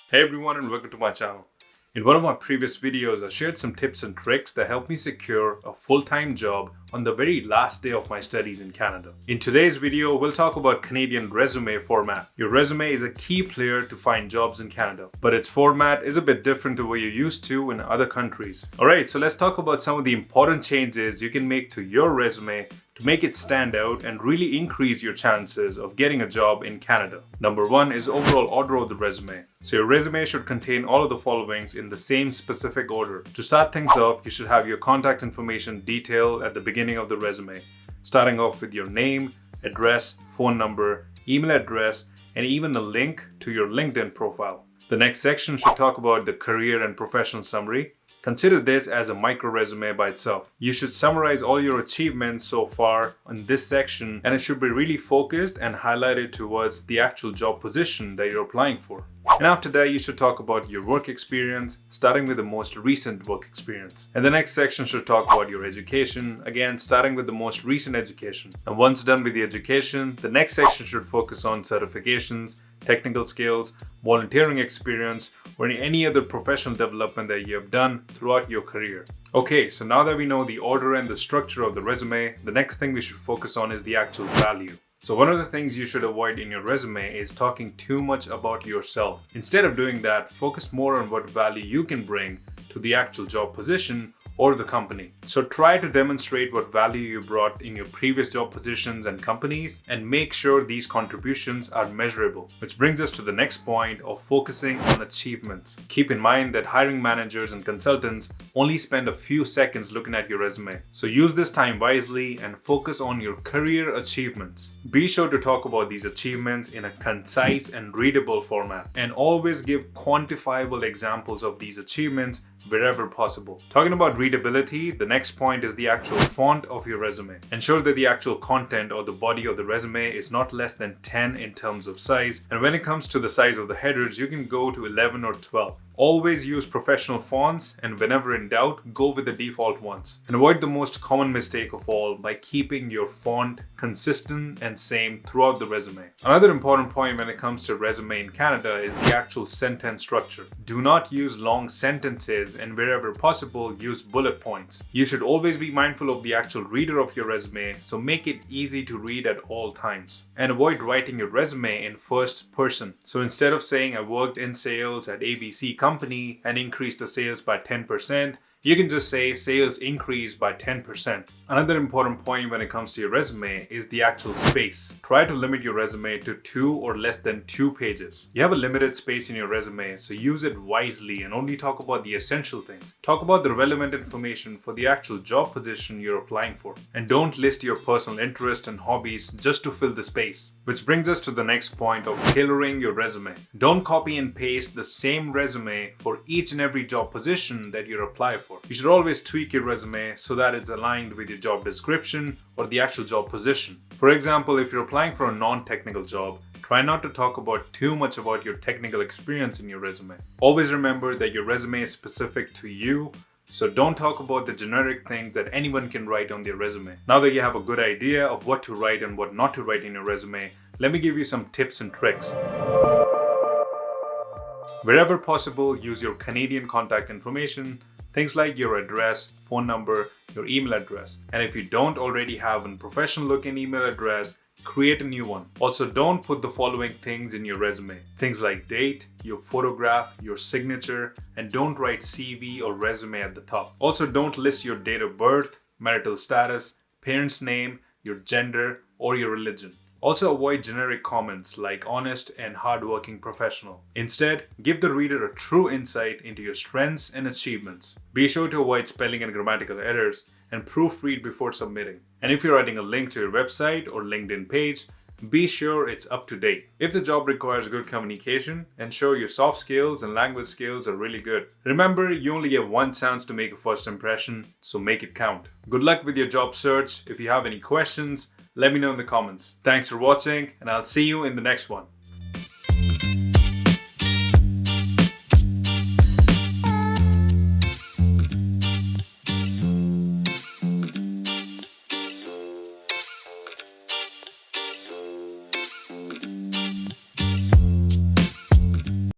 Hey everyone and welcome to my channel. In one of my previous videos, I shared some tips and tricks that helped me secure a full-time job on the very last day of my studies in Canada. In today's video, we'll talk about Canadian resume format. Your resume is a key player to find jobs in Canada, but its format is a bit different to what you're used to in other countries. Alright, so let's talk about some of the important changes you can make to your resume to make it stand out and really increase your chances of getting a job in Canada. Number one is overall order of the resume. So your resume should contain all of the followings in the same specific order. To start things off, you should have your contact information detailed at the beginning of the resume, starting off with your name, address, phone number, email address, and even a link to your LinkedIn profile. The next section should talk about the career and professional summary. Consider this as a micro resume by itself. You should summarize all your achievements so far in this section, and it should be really focused and highlighted towards the actual job position that you're applying for. And after that, you should talk about your work experience, starting with the most recent work experience. And the next section should talk about your education, again starting with the most recent education. And once done with the education, the next section should focus on certifications, technical skills, volunteering experience, or any other professional development that you have done throughout your career. Okay, so now that we know the order and the structure of the resume, the next thing we should focus on is the actual value. So one of the things you should avoid in your resume is talking too much about yourself. Instead of doing that, focus more on what value you can bring to the actual job position or the company. So try to demonstrate what value you brought in your previous job positions and companies, and make sure these contributions are measurable. Which brings us to the next point of focusing on achievements. Keep in mind that hiring managers and consultants only spend a few seconds looking at your resume. So use this time wisely and focus on your career achievements. Be sure to talk about these achievements in a concise and readable format, and always give quantifiable examples of these achievements wherever possible. Talking about readability, the next point is the actual font of your resume. Ensure that the actual content or the body of the resume is not less than 10 in terms of size, and when it comes to the size of the headers, you can go to 11 or 12. Always use professional fonts, and whenever in doubt, go with the default ones. And avoid the most common mistake of all by keeping your font consistent and same throughout the resume. Another important point when it comes to resume in Canada is the actual sentence structure. Do not use long sentences, and wherever possible, use bullet points. You should always be mindful of the actual reader of your resume, so make it easy to read at all times. And avoid writing your resume in first person. So instead of saying I worked in sales at ABC company and increased the sales by 10%, you can just say sales increased by 10%. Another important point when it comes to your resume is the actual space. Try to limit your resume to 2 or less than 2 pages. You have a limited space in your resume, so use it wisely and only talk about the essential things. Talk about the relevant information for the actual job position you're applying for. And don't list your personal interests and hobbies just to fill the space. Which brings us to the next point of tailoring your resume. Don't copy and paste the same resume for each and every job position that you're applying for. You should always tweak your resume so that it's aligned with your job description or the actual job position. For example, if you're applying for a non-technical job, try not to talk about too much about your technical experience in your resume. Always remember that your resume is specific to you, so don't talk about the generic things that anyone can write on their resume. Now that you have a good idea of what to write and what not to write in your resume, let me give you some tips and tricks. Wherever possible, use your Canadian contact information. Things like your address, phone number, your email address. And if you don't already have a professional looking email address, create a new one. Also, don't put the following things in your resume. Things like date, your photograph, your signature, and don't write CV or resume at the top. Also, don't list your date of birth, marital status, parents' name, your gender, or your religion. Also, avoid generic comments like honest and hardworking professional. Instead, give the reader a true insight into your strengths and achievements. Be sure to avoid spelling and grammatical errors and proofread before submitting. And if you're writing a link to your website or LinkedIn page, be sure it's up to date. If the job requires good communication, ensure your soft skills and language skills are really good. Remember, you only have one chance to make a first impression, so make it count. Good luck with your job search. If you have any questions, let me know in the comments. Thanks for watching, and I'll see you in the next one.